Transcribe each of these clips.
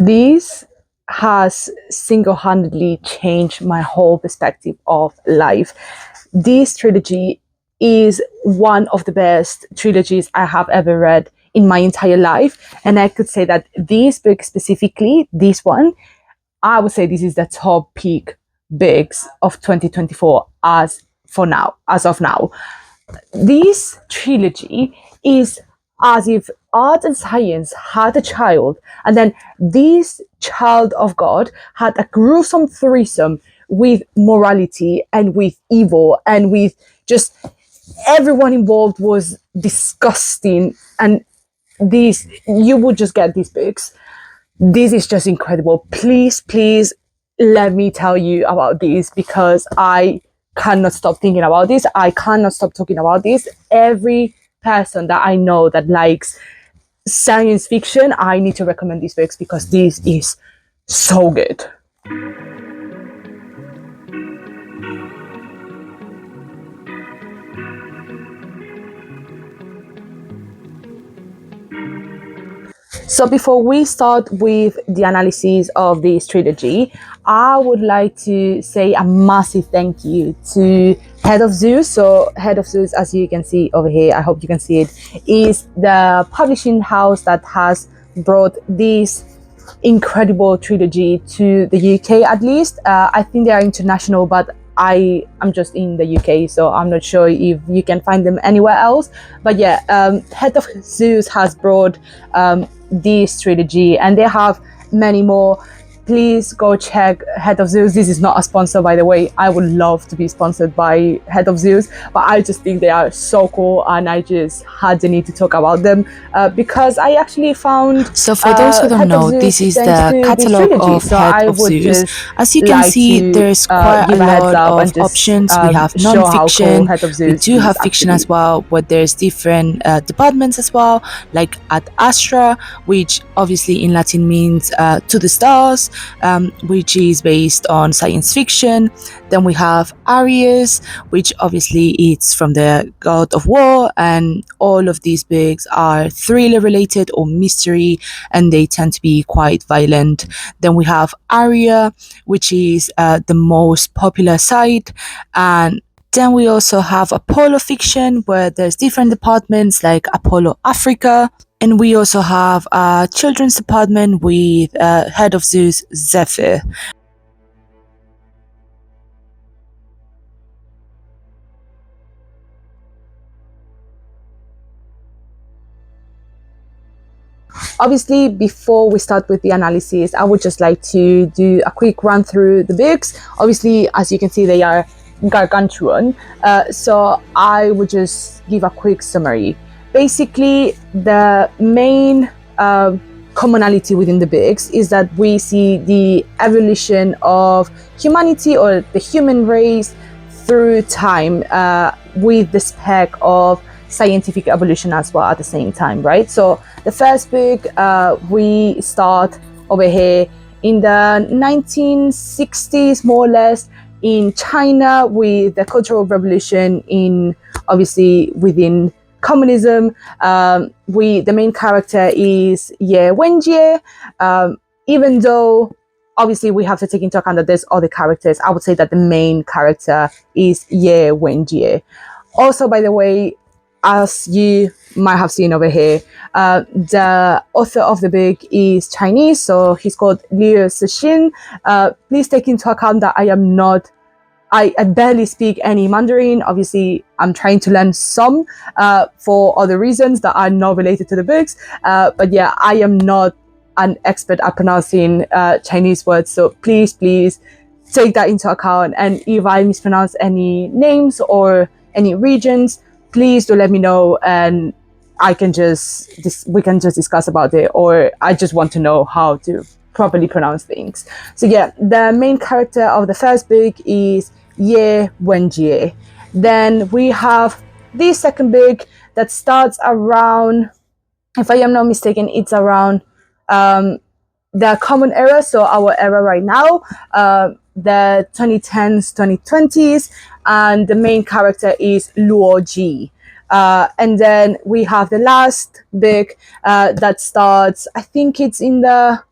This has single-handedly changed my whole perspective of life. This trilogy is one of the best trilogies I have ever read in my entire life. And I could say that this book specifically, this one, I would say this is the top peak books of 2024 as of now. This trilogy is as if art and science had a child, and then this child of God had a gruesome threesome with morality and with evil and with just everyone involved was disgusting. And these, you would just get these books. This is just incredible. Please, please let me tell you about this because I cannot stop thinking about this. I cannot stop talking about this. Every person that I know that likes science fiction, I need to recommend these books because this is so good. So before we start with the analysis of this trilogy, I would like to say a massive thank you to Head of Zeus. So Head of Zeus, as you can see over here, I hope you can see it, is the publishing house that has brought this incredible trilogy to the UK at least. I think they are international, but I am just in the UK, so I'm not sure if you can find them anywhere else. But yeah, Head of Zeus has brought this trilogy, and they have many more. Please go check Head of Zeus. This is not a sponsor, by the way. I would love to be sponsored by Head of Zeus, but I just think they are so cool, and I just had the need to talk about them because I actually found. So for those who don't know, this is the catalog of Head of Zeus. As you can see, there's quite a lot of options. We have non-fiction, we do have fiction as well, but there's different departments as well, like Ad Astra, which obviously in Latin means to the stars, which is based on science fiction. Then we have Arius, which obviously it's from the god of war, and all of these books are thriller related or mystery, and they tend to be quite violent. Then we have Aria, which is the most popular side, and then we also have Apollo fiction, where there's different departments like Apollo Africa. And we also have a children's department with Head of Zeus, Zephyr. Obviously, before we start with the analysis, I would just like to do a quick run through the books. Obviously, as you can see, they are gargantuan. So I would just give a quick summary. Basically, the main commonality within the books is that we see the evolution of humanity or the human race through time with the spec of scientific evolution as well at the same time, right? So the first book, we start over here in the 1960s, more or less, in China with the Cultural Revolution in, obviously, within communism. The main character is Ye Wenjie. Even though obviously we have to take into account that there's other characters, I would say that the main character is Ye Wenjie. Also, by the way, as you might have seen over here, the author of the book is Chinese, so he's called Liu Cixin. Please take into account that I barely speak any Mandarin. Obviously, I'm trying to learn some for other reasons that are not related to the books. But yeah, I am not an expert at pronouncing Chinese words, so please take that into account. And if I mispronounce any names or any regions, please do let me know, and we can just discuss about it, or I just want to know how to properly pronounce things. So yeah, the main character of the first book is Ye Wenjie. Then we have the second book that starts around, if I am not mistaken, it's around the common era, so our era right now, the 2010s, 2020s, and the main character is Luo Ji. And then we have the last book that starts, I think it's in the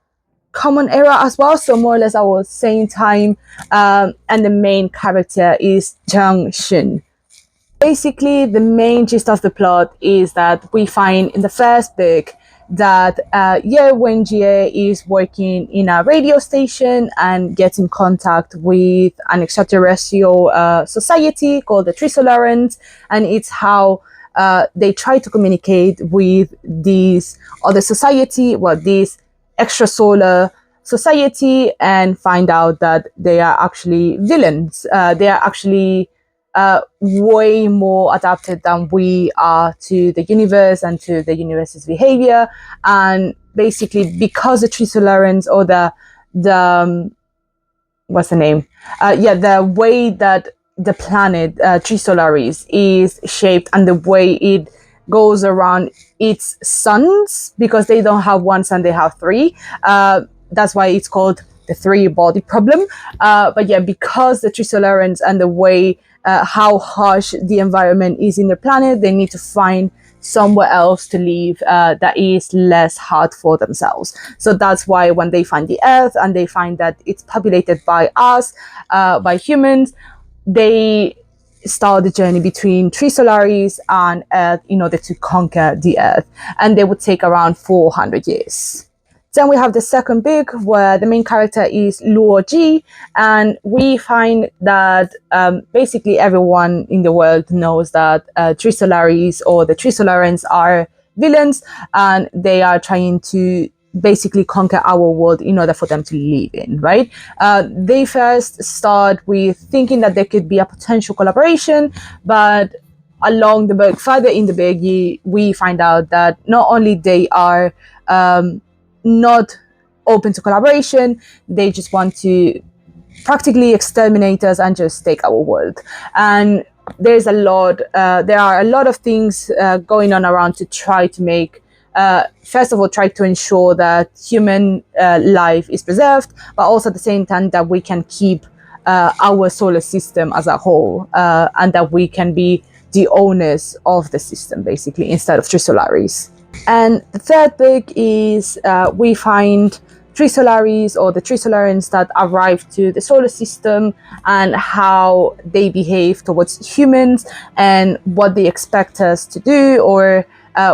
common era as well. So more or less our same time. And the main character is Jung Shun. Basically, the main gist of the plot is that we find in the first book that Ye Wenjie is working in a radio station and gets in contact with an extraterrestrial society called the Trisolarans, and it's how they try to communicate with this other society, this extrasolar society, and find out that they are actually villains. They are actually way more adapted than we are to the universe and to the universe's behavior. And basically, because the Trisolarans, or the what's the name? The way that the planet Trisolaris is shaped and the way it goes around its suns, because they don't have one sun, they have three. That's why it's called the three body problem. But yeah, because the Trisolarans and the way how harsh the environment is in the planet, they need to find somewhere else to live that is less hard for themselves. So that's why when they find the Earth and they find that it's populated by us, by humans, they start the journey between Trisolaris and Earth in order to conquer the Earth. And they would take around 400 years. Then we have the second book where the main character is Luo Ji, and we find that basically everyone in the world knows that Trisolaris or the Trisolarans are villains, and they are trying to basically conquer our world in order for them to live in, right? They first start with thinking that there could be a potential collaboration, but along the book, further in the book, we find out that not only they are not open to collaboration, they just want to practically exterminate us and just take our world. And there are a lot of things going on around to try to make, first of all, try to ensure that human life is preserved, but also at the same time that we can keep our solar system as a whole, and that we can be the owners of the system, basically, instead of Trisolaris. And the third book is we find Trisolaris, or the Trisolarans, that arrive to the solar system and how they behave towards humans and what they expect us to do, or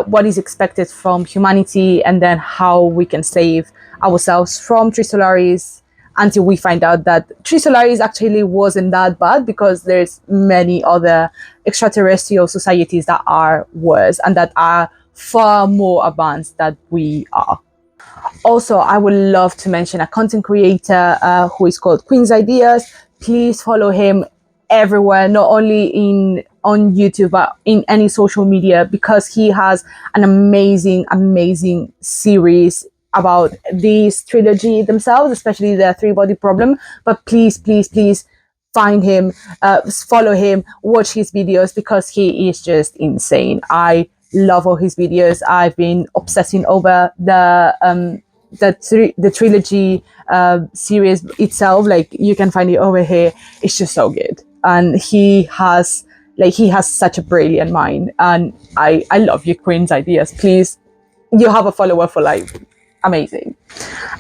what is expected from humanity, and then how we can save ourselves from Trisolaris, until we find out that Trisolaris actually wasn't that bad, because there's many other extraterrestrial societies that are worse and that are far more advanced than we are. Also, I would love to mention a content creator who is called Queen's Ideas. Please follow him everywhere, not only on YouTube, but in any social media, because he has an amazing series about this trilogy themselves, especially the three-body problem. But please find him, follow him, watch his videos, because he is just insane. I love all his videos. I've been obsessing over the trilogy series itself. Like, you can find it over here. It's just so good, and he has such a brilliant mind. And I love your Queen's Ideas. Please, you have a follower for life. Amazing.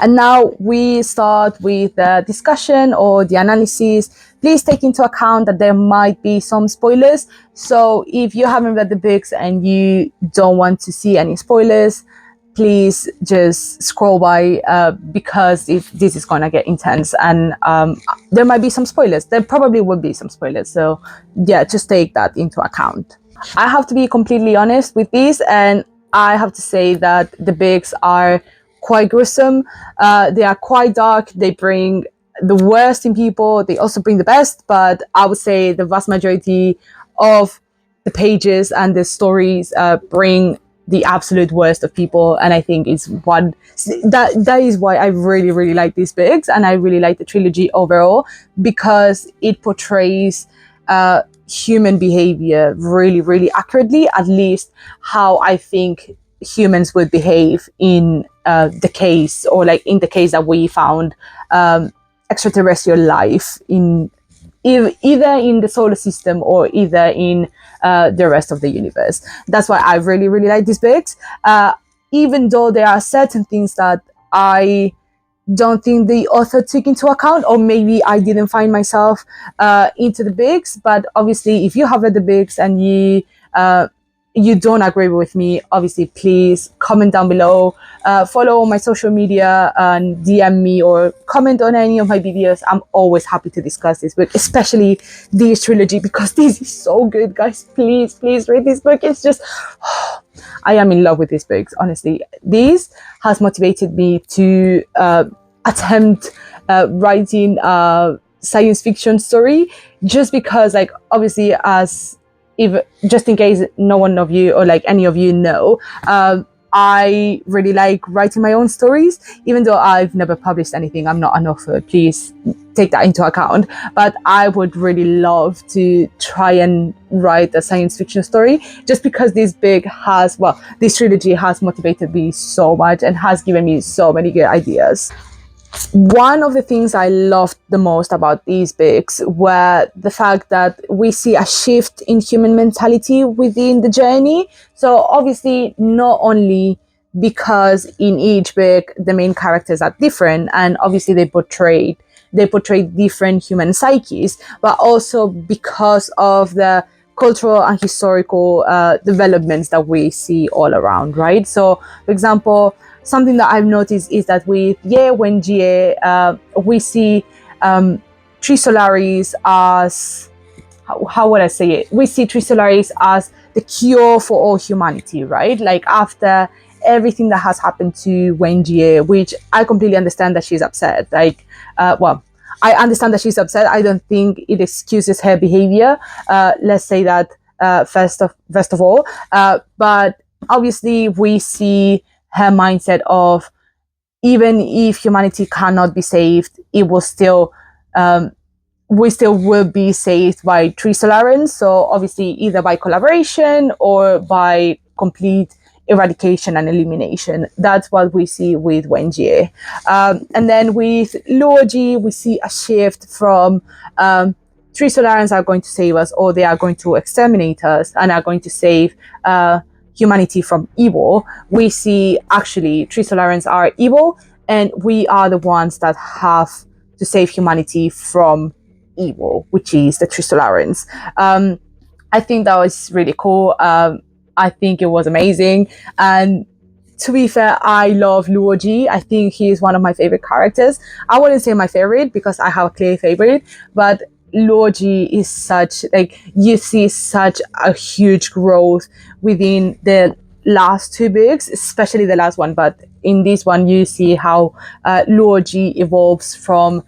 And now we start with the discussion or the analysis. Please take into account that there might be some spoilers. So if you haven't read the books and you don't want to see any spoilers, please just scroll by, because if this is going to get intense, and there might be some spoilers. There probably will be some spoilers. So yeah, just take that into account. I have to be completely honest with this, and I have to say that the books are quite gruesome. They are quite dark. They bring the worst in people. They also bring the best, but I would say the vast majority of the pages and the stories bring the absolute worst of people. And I think that is why I really like these books, and I really like the trilogy overall, because it portrays human behavior really accurately, at least how I think humans would behave in the case, or like in the case that we found extraterrestrial life in either in the solar system or either in the rest of the universe. That's why I really like these books, even though there are certain things that I don't think the author took into account, or maybe I didn't find myself into the books. But obviously, if you have read the books and you don't agree with me, obviously please comment down below, follow my social media and DM me or comment on any of my videos. I'm always happy to discuss this book, especially this trilogy, because this is so good, guys. Please read this book. It's just I am in love with these books, honestly. This has motivated me to attempt writing a science fiction story, just because, like, obviously, as if just in case no one of you or like any of you know, I really like writing my own stories. Even though I've never published anything, I'm not an author, please take that into account. But I would really love to try and write a science fiction story, just because this trilogy has motivated me so much and has given me so many good ideas. One of the things I loved the most about these books were the fact that we see a shift in human mentality within the journey. So obviously, not only because in each book the main characters are different, and obviously they portray different human psyches, but also because of the cultural and historical developments that we see all around, right? So, for example, something that I've noticed is that with Ye Wenjie, we see Trisolaris as, how would I say it? We see Trisolaris as the cure for all humanity, right? Like, after everything that has happened to Wenjie, which I completely understand that she's upset. Like, I understand that she's upset. I don't think it excuses her behavior. Let's say that first of all. But obviously, we see her mindset of, even if humanity cannot be saved, it will still we still will be saved by Tree Solarans. So obviously, either by collaboration or by complete eradication and elimination. That's what we see with Wenjie. And then with Luoji, we see a shift from Tree Solarans are going to save us, or they are going to exterminate us and are going to save humanity from evil. We see actually Tree Solarans are evil, and we are the ones that have to save humanity from evil, which is the Tree Solarans. I think that was really cool. I think it was amazing. And to be fair, I love Luoji. I think he is one of my favorite characters. I wouldn't say my favorite because I have a clear favorite, but Luoji is such, like, you see such a huge growth within the last two books, especially the last one. But in this one, you see how Luoji evolves from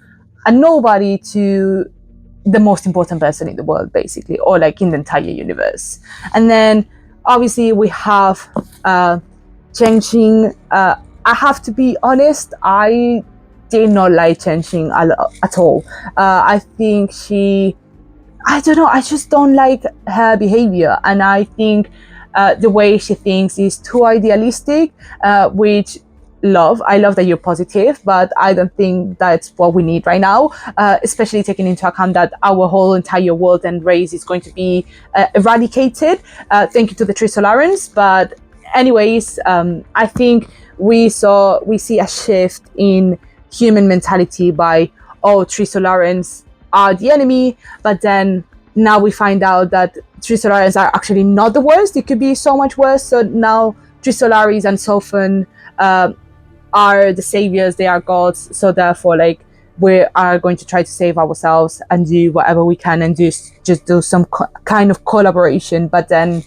a nobody to the most important person in the world, basically, or like in the entire universe. And then obviously we have Chengqing. I have to be honest, I did not like Chengqing at all. I think I don't know, I just don't like her behavior, and I think the way she thinks is too idealistic, which I love that you're positive, but I don't think that's what we need right now, especially taking into account that our whole entire world and race is going to be eradicated. Thank you to the Tree Solarans. But anyways, I think we see a shift in human mentality by, Tree Solarans are the enemy, but then now we find out that Tree Solarans are actually not the worst. It could be so much worse. So now Tree Solaris and Sophan are the saviors, they are gods, so therefore, like, we are going to try to save ourselves and do whatever we can and just do some kind of collaboration. But then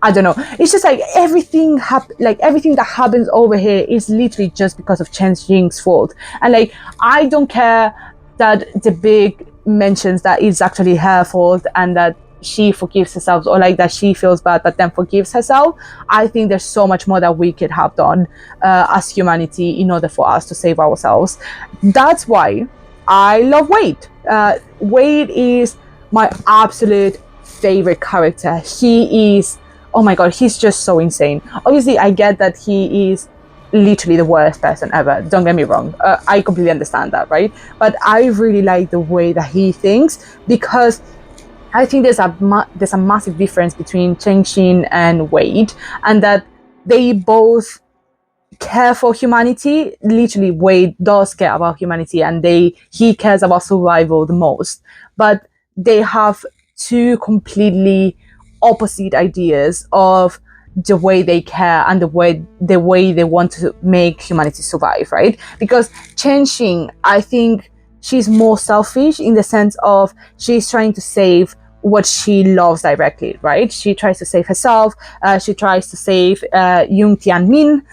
I don't know, it's just like everything that happens over here is literally just because of Chen Xing's fault. And like, I don't care that the big mentions that it's actually her fault and that she forgives herself, or like that she feels bad but then forgives herself. I think there's so much more that we could have done as humanity in order for us to save ourselves. That's why I love Wade. Wade is my absolute favorite character. He is, oh my god, he's just so insane. Obviously, I get that he is literally the worst person ever. Don't get me wrong. I completely understand that, right? But I really like the way that he thinks, because I think there's a massive difference between Chengqing and Wade, and that they both care for humanity. Literally, Wade does care about humanity, and he cares about survival the most. But they have two completely opposite ideas of the way they care and the way they want to make humanity survive, right? Because Changing, I think she's more selfish in the sense of she's trying to save what she loves directly, right? She tries to save herself. She tries to save Jung Tianmin.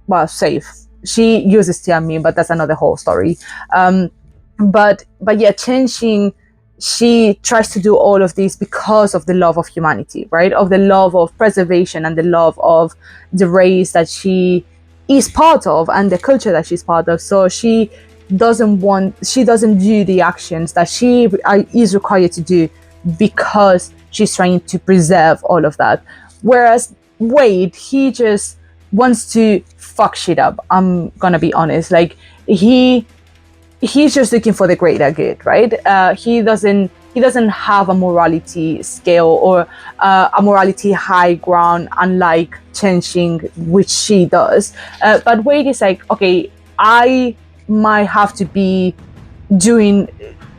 Well, save. She uses Tianmin, but that's another whole story. But yeah, Changing, she tries to do all of this because of the love of humanity, right? Of the love of preservation and the love of the race that she is part of and the culture that she's part of. So she doesn't do the actions that she is required to do because she's trying to preserve all of that. Whereas Wade, he just wants to fuck shit up. I'm gonna be honest. Like, he's just looking for the greater good, right? He doesn't have a morality scale or a morality high ground, unlike Changing, which she does. But Wade is like, okay, I might have to be doing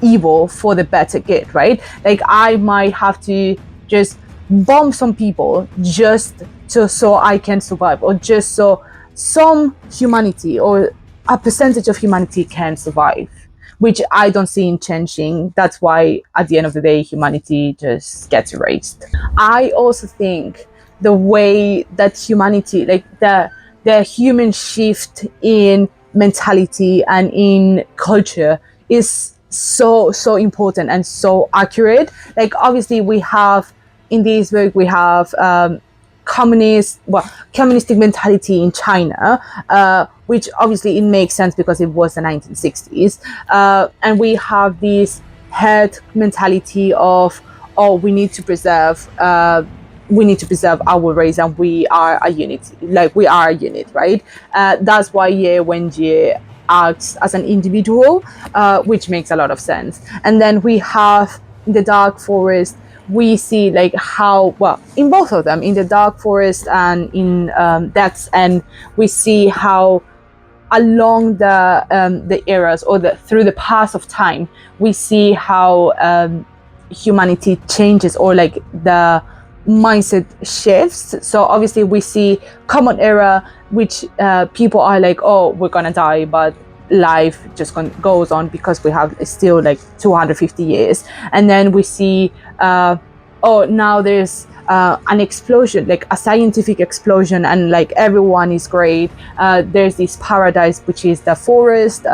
evil for the better good, right? Like, I might have to just bomb some people just so I can survive, or just so some humanity or a percentage of humanity can survive, which I don't see in Changing. That's why at the end of the day, humanity just gets erased. I also think the way that humanity, like the human shift in mentality and in culture, is so important and so accurate. Like, obviously we have in this book, we have communistic mentality in China, which obviously it makes sense because it was the 1960s, and we have this herd mentality of, oh, we need to preserve our race, and we are a unit, right? That's why Ye Wenjie acts as an individual, which makes a lot of sense. And then we have in the Dark Forest, we see like how, well, in both of them, in the Dark Forest and in Death's End, we see how along the eras, or through the path of time, we see how humanity changes, or like the mindset shifts. So obviously we see Common Era, which people are like, oh, we're gonna die, but life just goes on because we have still like 250 years. And then we see oh, now there's an explosion, like a scientific explosion, and like everyone is great. There's this paradise, which is the forest,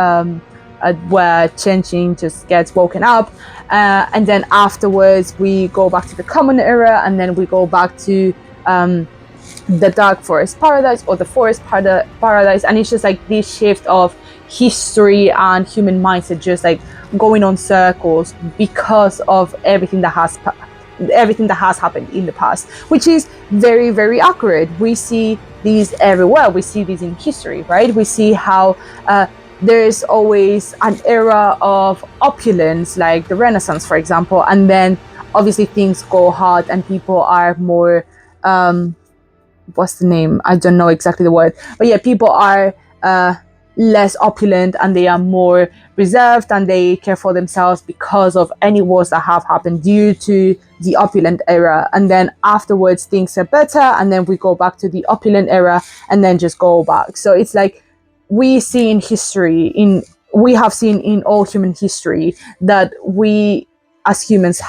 where Changing just gets woken up, and then afterwards we go back to the Common Era, and then we go back to the Dark Forest Paradise, or the Forest Paradise, and it's just like this shift of history and human mindset just like going on circles because of everything that has happened in the past, which is very, very accurate. We see these everywhere. We see these in history, right? We see how there's always an era of opulence, like the Renaissance, for example, and then obviously things go hard and people are more what's the name? I don't know exactly the word, but yeah, people are less opulent and they are more reserved and they care for themselves because of any wars that have happened due to the opulent era. And then afterwards things are better, and then we go back to the opulent era and then just go back. So it's like we see in history, we have seen in all human history, that we as humans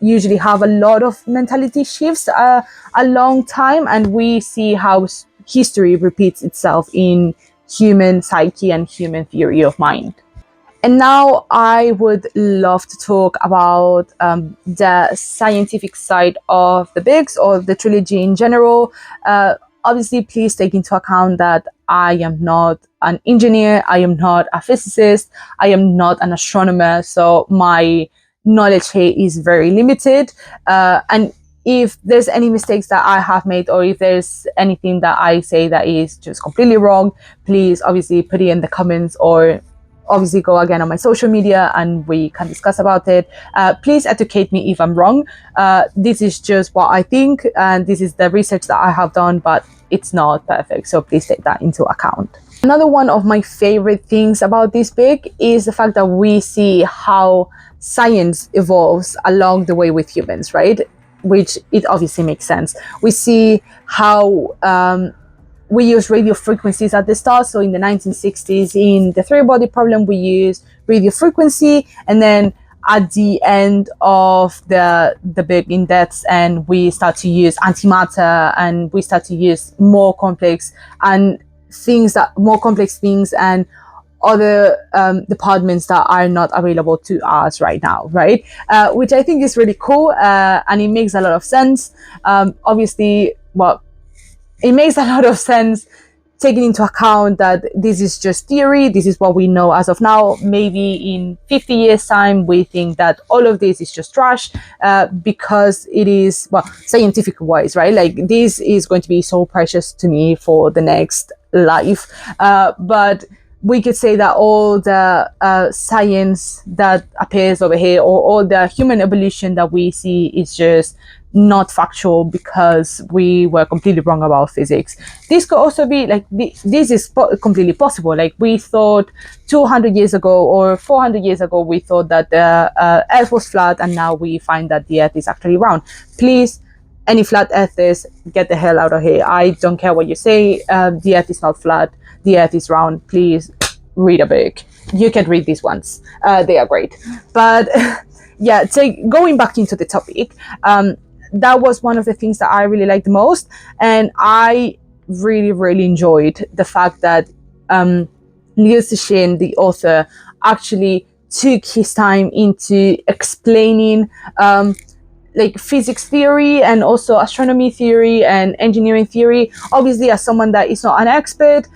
usually have a lot of mentality shifts a long time, and we see how history repeats itself in human psyche and human theory of mind. And now I would love to talk about the scientific side of the books, or the trilogy in general. Obviously, please take into account that I am not an engineer, I am not a physicist, I am not an astronomer, so my knowledge here is very limited. And if there's any mistakes that I have made, or if there's anything that I say that is just completely wrong, please obviously put it in the comments, or obviously go again on my social media and we can discuss about it. Please educate me if I'm wrong. This is just what I think, and this is the research that I have done, but it's not perfect. So please take that into account. Another one of my favorite things about this book is the fact that we see how science evolves along the way with humans, right? Which it obviously makes sense. We see how we use radio frequencies at the start. So in the 1960s, in the three-body problem, we use radio frequency, and then at the end of the book in depth, and we start to use antimatter, and we start to use more complex things and other departments that are not available to us right now, right? Which I think is really cool, and it makes a lot of sense. Obviously, well, it makes a lot of sense taking into account that this is just theory. This is what we know as of now. Maybe in 50 years time, we think that all of this is just trash, because it is, well, scientific wise, right? Like, this is going to be so precious to me for the next life. But we could say that all the science that appears over here, or all the human evolution that we see, is just not factual because we were completely wrong about physics. This could also be like, this is completely possible. Like, we thought 200 years ago or 400 years ago, we thought that the earth was flat, and now we find that the earth is actually round. Please, any flat earthers, get the hell out of here. I don't care what you say. The earth is not flat. The earth is round. Please read a book. You can read these ones. They are great. But yeah, going back into the topic, that was one of the things that I really liked the most. And I really, really enjoyed the fact that Liu Cixin, the author, actually took his time into explaining like physics theory and also astronomy theory and engineering theory. Obviously, as someone that is not an expert,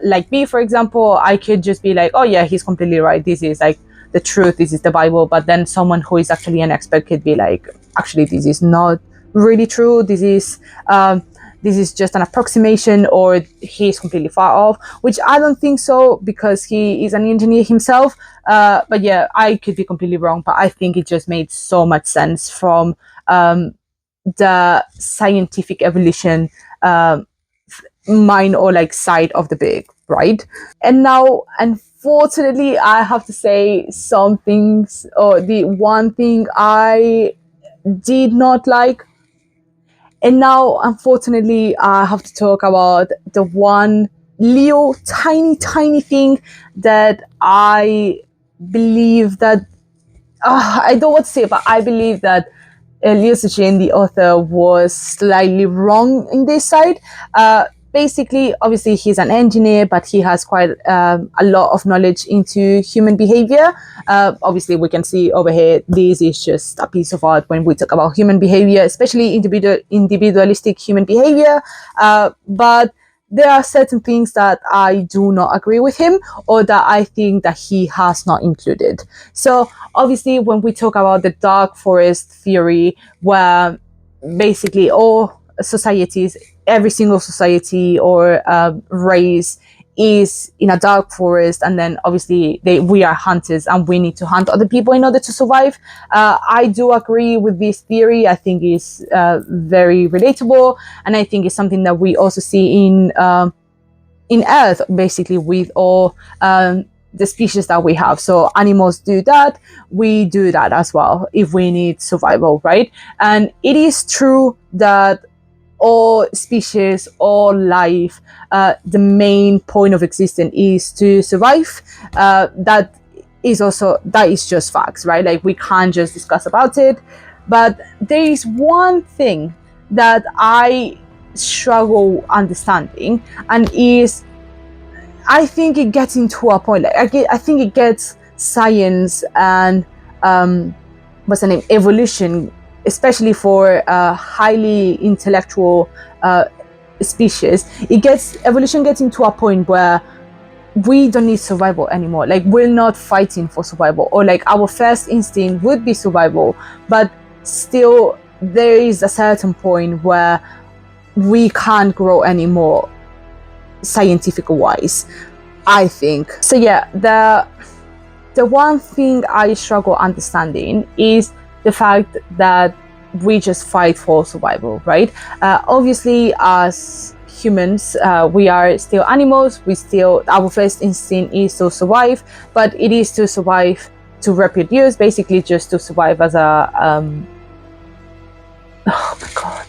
like me, for example, I could just be like, oh yeah, he's completely right. This is like the truth. This is the Bible. But then someone who is actually an expert could be like, actually, this is not really true. This is just an approximation, or he's completely far off, which I don't think so, because he is an engineer himself. But yeah, I could be completely wrong, but I think it just made so much sense from the scientific evolution mind or like side of the book, right? And now, unfortunately, I have to say some things, or the one thing I did not like. And now, unfortunately, I have to talk about the one little tiny thing that I believe that, I don't want to say, but I believe that Liu Cixin, the author, was slightly wrong in this side. Basically, obviously, he's an engineer, but he has quite a lot of knowledge into human behavior. Obviously, we can see over here, this is just a piece of art when we talk about human behavior, especially individualistic human behavior. But there are certain things that I do not agree with him, or that I think that he has not included. So obviously, when we talk about the dark forest theory, where basically all societies, every single society or race is in a dark forest, and then obviously we are hunters and we need to hunt other people in order to survive. I do agree with this theory. I think it's very relatable, and I think it's something that we also see in Earth, basically, with all the species that we have. So animals do that, we do that as well if we need survival, right? And it is true that all species, all life, the main point of existence is to survive. That is just facts, right? Like, we can't just discuss about it. But there is one thing that I struggle understanding, and is, I think it gets into a point, like, I think it gets science and evolution, especially for highly intellectual species. Evolution gets into a point where we don't need survival anymore. Like, we're not fighting for survival, or like our first instinct would be survival, but still there is a certain point where we can't grow anymore, scientific wise, I think. So yeah, the one thing I struggle understanding is the fact that we just fight for survival, right? Obviously, as humans, we are still animals. Our first instinct is to survive, but it is to survive, to reproduce, basically just to survive as a oh my god.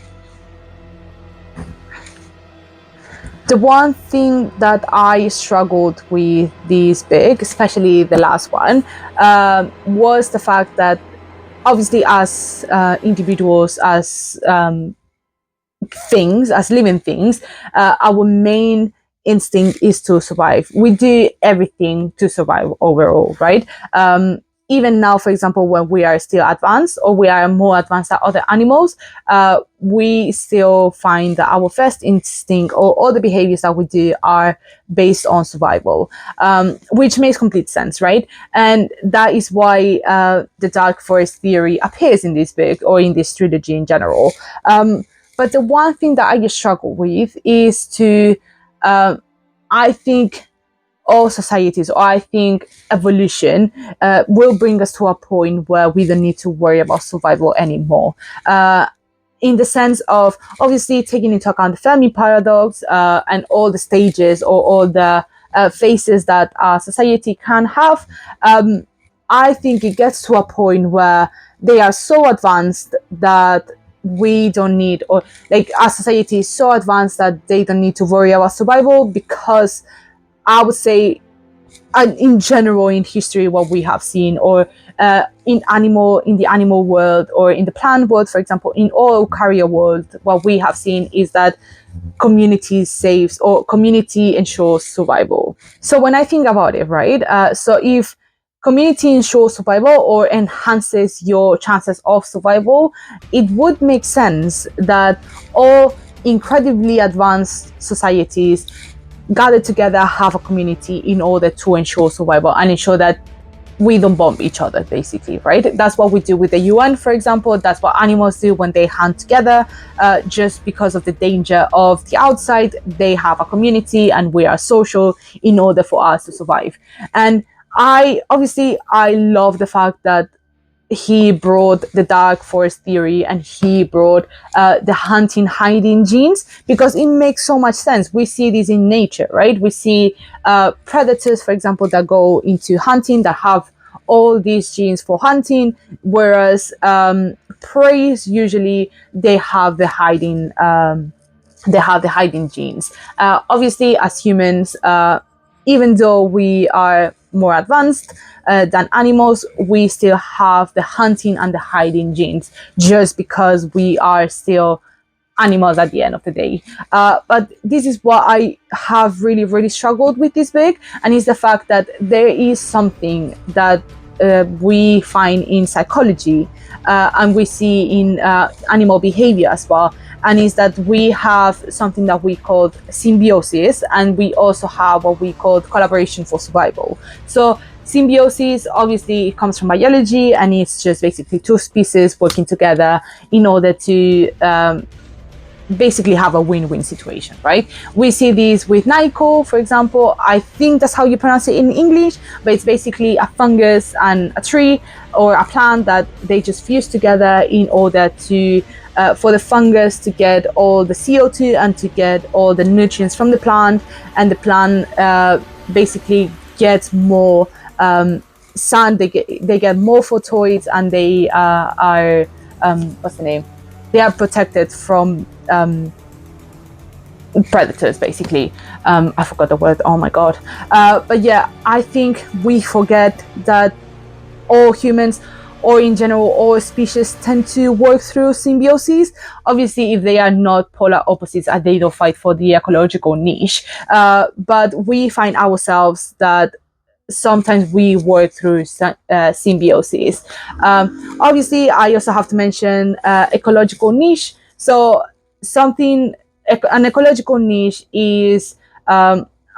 The one thing that I struggled with this book, especially the last one, was the fact that obviously as individuals, as things, as living things, our main instinct is to survive. We do everything to survive overall, right? Even now, for example, when we are still advanced or we are more advanced than other animals, we still find that our first instinct or all the behaviors that we do are based on survival, which makes complete sense, right? And that is why the dark forest theory appears in this book or in this trilogy in general. But the one thing that I just struggle with is I think all societies, or I think evolution, will bring us to a point where we don't need to worry about survival anymore. In the sense of obviously taking into account the Fermi paradox and all the stages or all the phases that our society can have, I think it gets to a point where they are so advanced that we don't need, or like our society is so advanced that they don't need to worry about survival, because I would say in general in history what we have seen, or in the animal world or in the plant world, for example, in all eukaryote world, what we have seen is that community saves or community ensures survival. So when I think about it, right, so if community ensures survival or enhances your chances of survival, it would make sense that all incredibly advanced societies gather together, have a community in order to ensure survival and ensure that we don't bomb each other, basically, right? That's what we do with the UN, for example. That's what animals do when they hunt together. Just because of the danger of the outside, they have a community and we are social in order for us to survive. And I love the fact that he brought the dark forest theory and he brought the hunting hiding genes, because it makes so much sense. We see this in nature, right? We see predators, for example, that go into hunting that have all these genes for hunting, whereas prey usually they have the hiding genes. Obviously, as humans, even though we are more advanced than animals, we still have the hunting and the hiding genes, just because we are still animals at the end of the day. But this is what I have really, really struggled with this book, and is the fact that there is something that we find in psychology and we see in animal behavior as well, and is that we have something that we call symbiosis, and we also have what we call collaboration for survival. So symbiosis obviously comes from biology, and it's just basically two species working together in order to basically have a win-win situation, right? We see this with Nyko, for example. I think that's how you pronounce it in English, but it's basically a fungus and a tree or a plant that they just fuse together in order to for the fungus to get all the CO2 and to get all the nutrients from the plant, and the plant basically gets more sun, they get more photoids, and they are what's the name? They are protected from predators, basically. I forgot the word. Oh my god. But yeah, I think we forget that all humans, or in general all species, tend to work through symbiosis. Obviously, if they are not polar opposites and they don't fight for the ecological niche, but we find ourselves that sometimes we work through symbiosis. Obviously, I also have to mention ecological niche. So an ecological niche is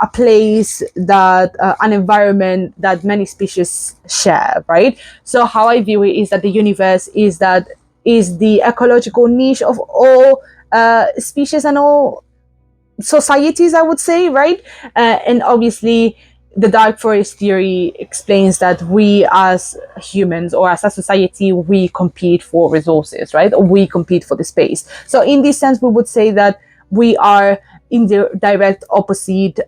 a place that an environment that many species share, right? So how I view it is that the universe is the ecological niche of all species and all societies, I would say, right? And obviously, the dark forest theory explains that we as humans or as a society, we compete for resources, right? Or we compete for the space. So in this sense, we would say that we are in the direct opposite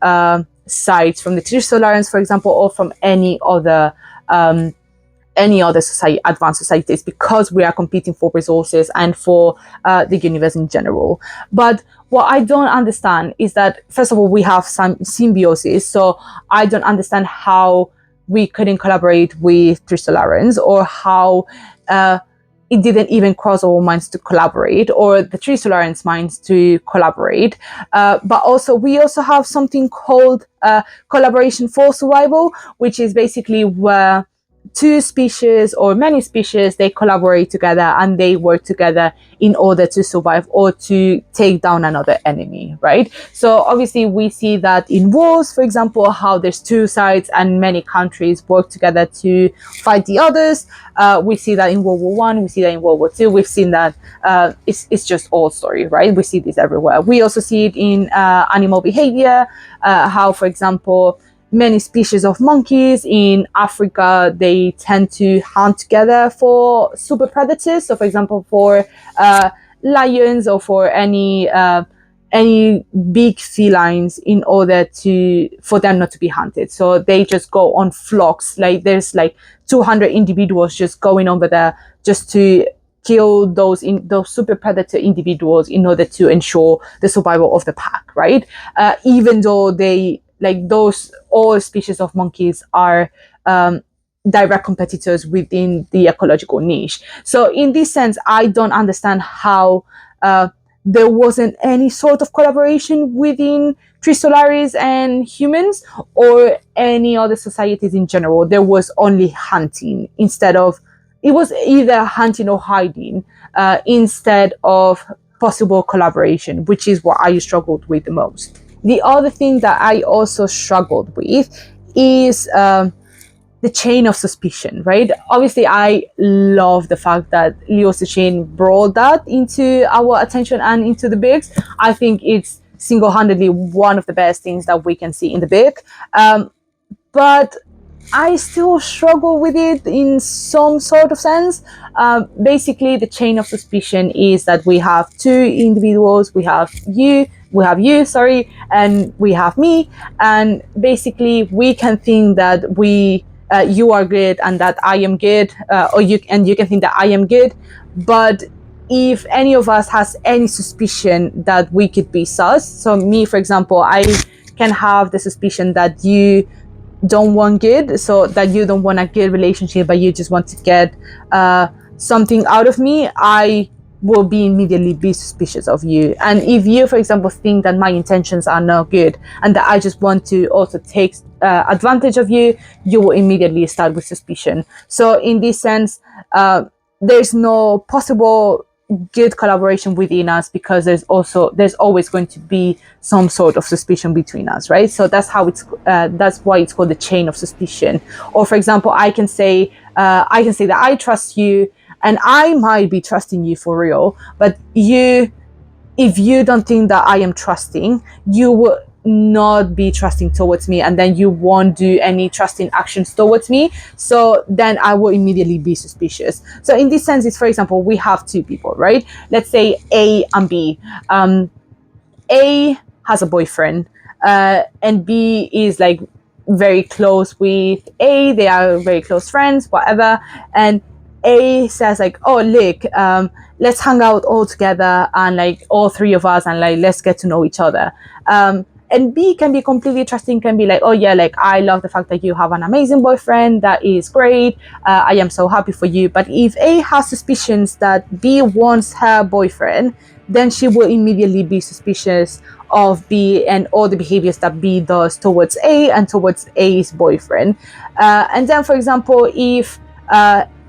sides from the Trisolarians, for example, or from any other society, advanced societies, because we are competing for resources and for the universe in general. But what I don't understand is that, first of all, we have some symbiosis, so I don't understand how we couldn't collaborate with Trisolarians, or how it didn't even cross our minds to collaborate, or the Trisolarians' minds to collaborate. But also, we also have something called collaboration for survival, which is basically where two species or many species, they collaborate together and they work together in order to survive or to take down another enemy, right? So obviously we see that in wars, for example, how there's two sides and many countries work together to fight the others. We see that in World War One, we see that in World War Two, we've seen that it's just old story, right? We see this everywhere. We also see it in animal behavior, how, for example, many species of monkeys in Africa, they tend to hunt together for super predators. So, for example, for lions or for any big felines, in order for them not to be hunted. So they just go on flocks. Like there's like 200 individuals just going over there just to kill those super predator individuals in order to ensure the survival of the pack, right? Even though those all species of monkeys are direct competitors within the ecological niche. So in this sense, I don't understand how there wasn't any sort of collaboration within Trisolaris and humans or any other societies in general. There was only hunting it was either hunting or hiding instead of possible collaboration, which is what I struggled with the most. The other thing that I also struggled with is the chain of suspicion, right? Obviously, I love the fact that Leo Suchin brought that into our attention and into the books. I think it's single-handedly one of the best things that we can see in the book. But I still struggle with it in some sort of sense. Basically, the chain of suspicion is that we have two individuals. We have you, and we have me. And basically, we can think that you are good and that I am good, or you can think that I am good. But if any of us has any suspicion that we could be sus, so me, for example, I can have the suspicion that you don't want good, so that you don't want a good relationship, but you just want to get something out of me, I will immediately be suspicious of you. And if you, for example, think that my intentions are not good and that I just want to also take advantage of you, you will immediately start with suspicion. So in this sense, there's no possible good collaboration within us, because there's always going to be some sort of suspicion between us, right? So that's why it's called the chain of suspicion. Or for example, I can say that I trust you, and I might be trusting you for real, but if you don't think that I am trusting, you will not be trusting towards me, and then you won't do any trusting actions towards me. So then I will immediately be suspicious. So in this sense, it's, for example, we have two people, right? Let's say A and B. A has a boyfriend, and B is like very close with A. They are very close friends, whatever. And A says like, oh, look, let's hang out all together, and like all three of us, and like let's get to know each other. And B can be completely trusting, can be like, oh yeah, like I love the fact that you have an amazing boyfriend, that is great, I am so happy for you. But if A has suspicions that B wants her boyfriend, then she will immediately be suspicious of B and all the behaviors that B does towards A and towards A's boyfriend. And then, for example, if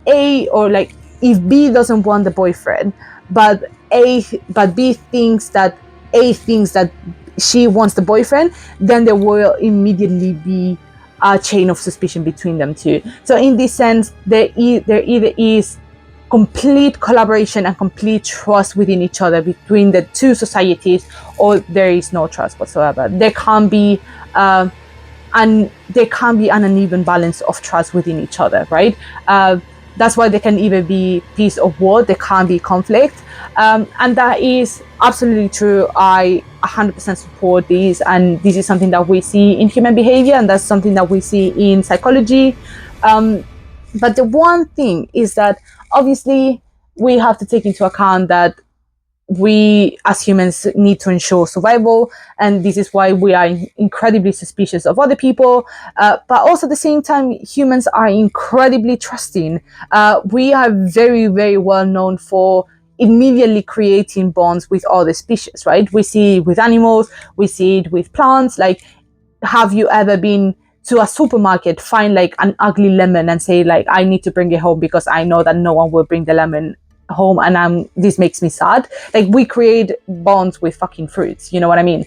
if B doesn't want the boyfriend, but B thinks that A thinks that she wants the boyfriend, then there will immediately be a chain of suspicion between them two. So in this sense, there either is complete collaboration and complete trust within each other between the two societies, or there is no trust whatsoever. There can be an uneven balance of trust within each other, right? that's why there can either be peace or war, there can't be conflict. And that is absolutely true. I 100% support this, and this is something that we see in human behavior, and that's something that we see in psychology. But the one thing is that obviously we have to take into account that we as humans need to ensure survival, and this is why we are incredibly suspicious of other people, but also at the same time humans are incredibly trusting. We are very, very well known for immediately creating bonds with other species, right? We see it with animals, we see it with plants. Like, have you ever been to a supermarket, find like an ugly lemon and say like, I need to bring it home because I know that no one will bring the lemon home, and this makes me sad? Like, we create bonds with fucking fruits, you know what I mean?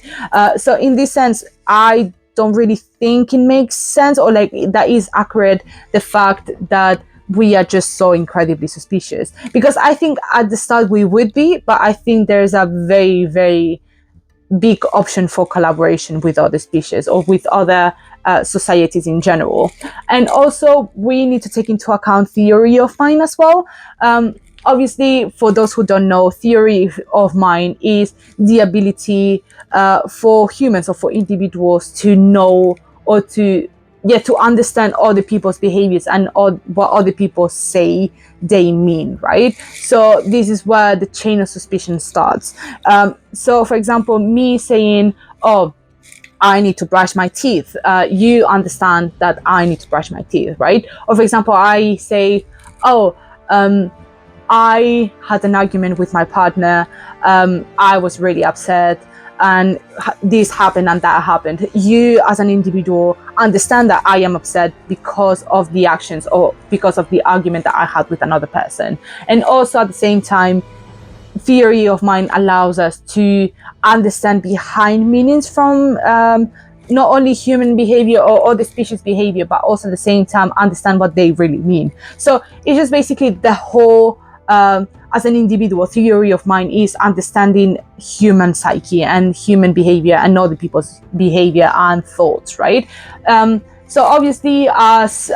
So in this sense, I don't really think it makes sense, or like that is accurate, the fact that we are just so incredibly suspicious. Because I think at the start we would be, but I think there's a very, very big option for collaboration with other species or with other societies in general. And also we need to take into account theory of mind as well. Obviously, for those who don't know, theory of mind is the ability for humans or for individuals to know, or to understand other people's behaviors and what other people say they mean, right? So this is where the chain of suspicion starts. So for example, me saying, oh, I need to brush my teeth, you understand that I need to brush my teeth, right? Or for example, I say, oh, I had an argument with my partner, I was really upset, and this happened and that happened. You as an individual understand that I am upset because of the actions or because of the argument that I had with another person. And also at the same time, theory of mind allows us to understand behind meanings from not only human behavior or other species behavior, but also at the same time understand what they really mean. So it's just basically the whole, as an individual, theory of mind is understanding human psyche and human behavior and other people's behavior and thoughts, right? So obviously, as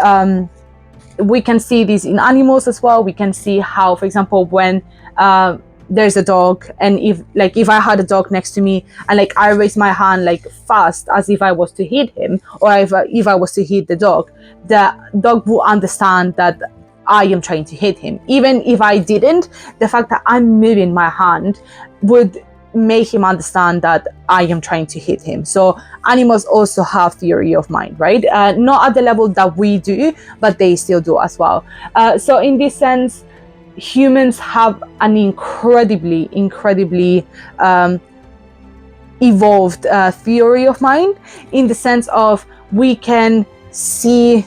we can see this in animals as well. We can see how, for example, when there's a dog, and if I had a dog next to me and like I raise my hand like fast as if I was to hit him, or if I was to hit the dog will understand that I am trying to hit him. Even if I didn't, the fact that I'm moving my hand would make him understand that I am trying to hit him. So animals also have theory of mind, right? Not at the level that we do, but they still do as well. So in this sense, humans have an incredibly evolved theory of mind, in the sense of we can see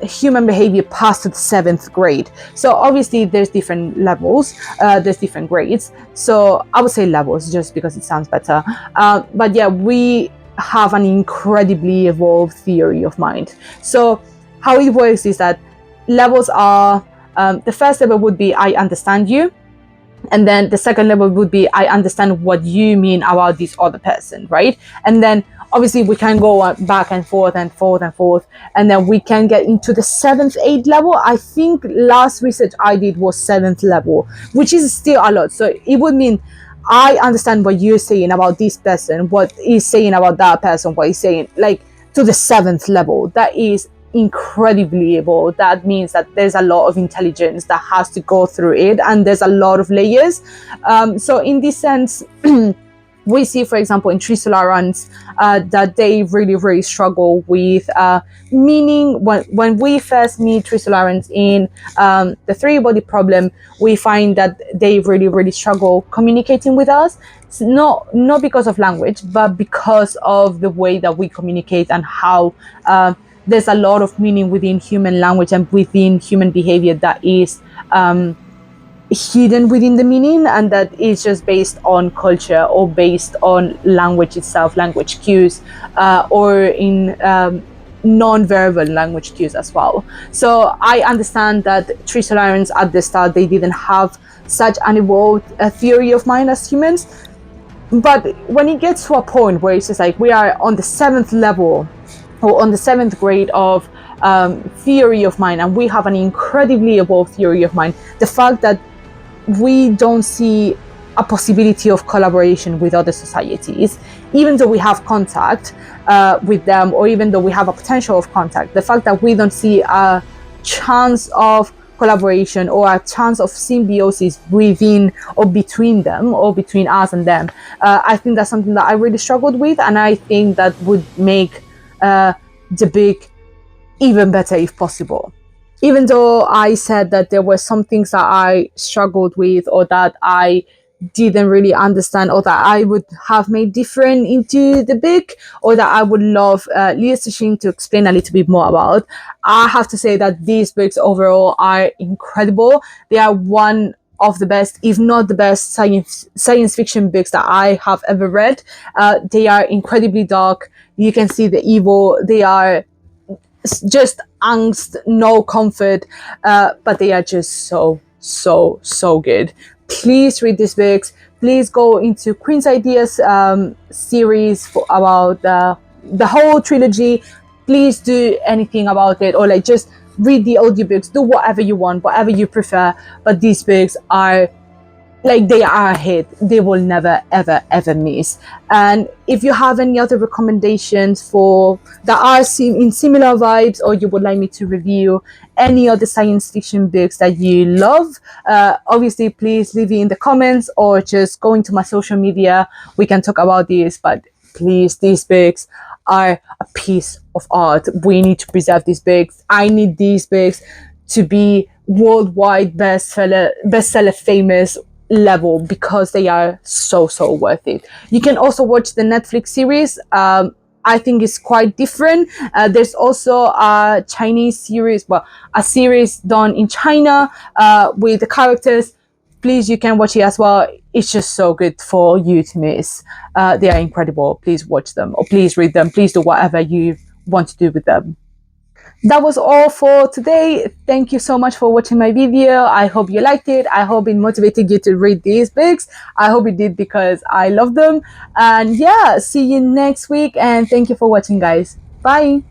human behavior past the 7th grade. So obviously there's different levels, there's different grades. So I would say levels just because it sounds better. But yeah, we have an incredibly evolved theory of mind. So how it works is that levels are, the first level would be I understand you. And then the second level would be I understand what you mean about this other person, right? And then obviously we can go back and forth and forth and forth, and then we can get into the 7th, 8th level. I think last research I did was 7th level, which is still a lot. So it would mean I understand what you're saying about this person, what he's saying about that person, what he's saying, like to the 7th level. That is incredibly able. That means that there's a lot of intelligence that has to go through it, and there's a lot of layers. So in this sense, we see, for example, in trisolarans, that they really struggle with meaning. When we first meet trisolarans in the three-body problem, we find that they really struggle communicating with us. It's not because of language, but because of the way that we communicate and how there's a lot of meaning within human language and within human behavior that is hidden within the meaning, and that is just based on culture or based on language itself, language cues, or in non-verbal language cues as well. So I understand that trisolarans at the start, they didn't have such an evolved theory of mind as humans. But when it gets to a point where it's just like we are on the 7th level, or on the 7th grade of theory of mind, and we have an incredibly evolved theory of mind. The fact that we don't see a possibility of collaboration with other societies, even though we have contact with them, or even though we have a potential of contact, the fact that we don't see a chance of collaboration or a chance of symbiosis within or between them, or between us and them, I think that's something that I really struggled with, and I think that would make the book even better if possible. Even though I said that there were some things that I struggled with, or that I didn't really understand, or that I would have made different into the book, or that I would love Leah Sashin to explain a little bit more about, I have to say that these books overall are incredible. They are one of the best, if not the best, science fiction books that I have ever read. They are incredibly dark. You can see the evil. They are just angst, no comfort, but they are just so good. Please read these books. Please go into Queen's Ideas series about the whole trilogy. Please do anything about it, or like just read the audiobooks. Do whatever you want, whatever you prefer. But these books are like, they are a hit. They will never ever miss. And if you have any other recommendations for that are in similar vibes, or you would like me to review any other science fiction books that you love, obviously please leave it in the comments, or just go into my social media. We can talk about this. But please, these books are a piece of art. We need to preserve these books. I need these books to be worldwide bestseller famous level, because they are so worth it. You can also watch the Netflix series. I think it's quite different. There's also a Chinese series, well, a series done in China with the characters. Please, you can watch it as well. It's just so good for you to miss. They are incredible. Please watch them, or please read them. Please do whatever you want to do with them. That was all for today. Thank you so much for watching my video. I hope you liked it. I hope it motivated you to read these books. I hope it did, because I love them. And yeah, see you next week. And thank you for watching, guys. Bye.